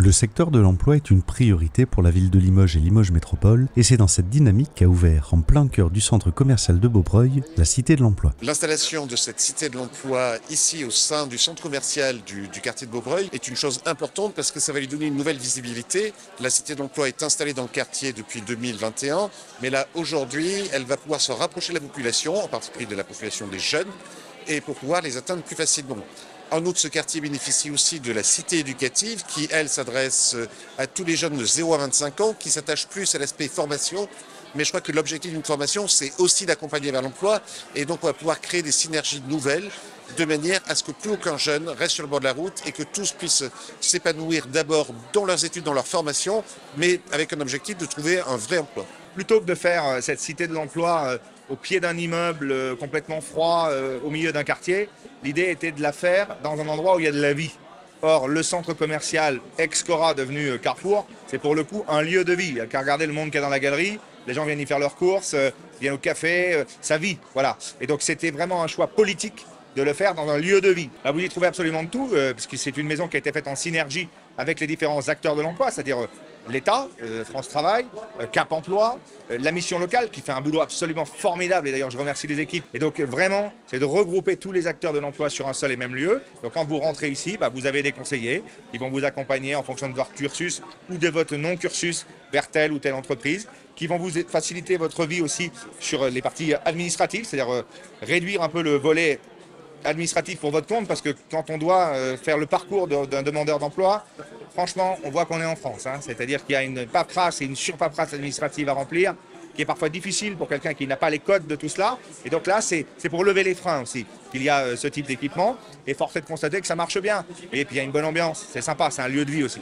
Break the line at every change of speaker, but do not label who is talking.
Le secteur de l'emploi est une priorité pour la ville de Limoges et Limoges Métropole, et c'est dans cette dynamique qu'a ouvert, en plein cœur du centre commercial de Beaubreuil, la Cité de l'Emploi.
L'installation de cette Cité de l'Emploi ici au sein du centre commercial du quartier de Beaubreuil est une chose importante parce que ça va lui donner une nouvelle visibilité. La Cité de l'Emploi est installée dans le quartier depuis 2021, mais là aujourd'hui elle va pouvoir se rapprocher de la population, en particulier de la population des jeunes, et pour pouvoir les atteindre plus facilement. En outre, ce quartier bénéficie aussi de la cité éducative qui, elle, s'adresse à tous les jeunes de 0 à 25 ans, qui s'attachent plus à l'aspect formation. Mais je crois que l'objectif d'une formation, c'est aussi d'accompagner vers l'emploi. Et donc, on va pouvoir créer des synergies nouvelles de manière à ce que plus aucun jeune reste sur le bord de la route et que tous puissent s'épanouir d'abord dans leurs études, dans leur formation, mais avec un objectif de trouver un vrai emploi.
Plutôt que de faire cette cité de l'emploi au pied d'un immeuble complètement froid au milieu d'un quartier, l'idée était de la faire dans un endroit où il y a de la vie. Or, le centre commercial ex-Cora devenu Carrefour, c'est pour le coup un lieu de vie. Il n'y a qu'à regarder le monde qu'il y a dans la galerie, les gens viennent y faire leurs courses, viennent au café, ça vit, voilà. Et donc c'était vraiment un choix politique de le faire dans un lieu de vie. Là, vous y trouvez absolument de tout, puisque c'est une maison qui a été faite en synergie avec les différents acteurs de l'emploi, c'est-à-dire l'État, France Travail, Cap Emploi, la mission locale qui fait un boulot absolument formidable, et d'ailleurs je remercie les équipes. Et donc vraiment, c'est de regrouper tous les acteurs de l'emploi sur un seul et même lieu. Donc quand vous rentrez ici, vous avez des conseillers qui vont vous accompagner en fonction de votre cursus ou de votre non-cursus vers telle ou telle entreprise, qui vont vous faciliter votre vie aussi sur les parties administratives, c'est-à-dire réduire un peu le volet administratif pour votre compte, parce que quand on doit faire le parcours d'un demandeur d'emploi, franchement, on voit qu'on est en France. C'est-à-dire qu'il y a une paperasse et une surpaperasse administrative à remplir, qui est parfois difficile pour quelqu'un qui n'a pas les codes de tout cela. Et donc là, c'est pour lever les freins aussi qu'il y a ce type d'équipement. Et force est de constater que ça marche bien. Et puis il y a une bonne ambiance, c'est sympa, c'est un lieu de vie aussi.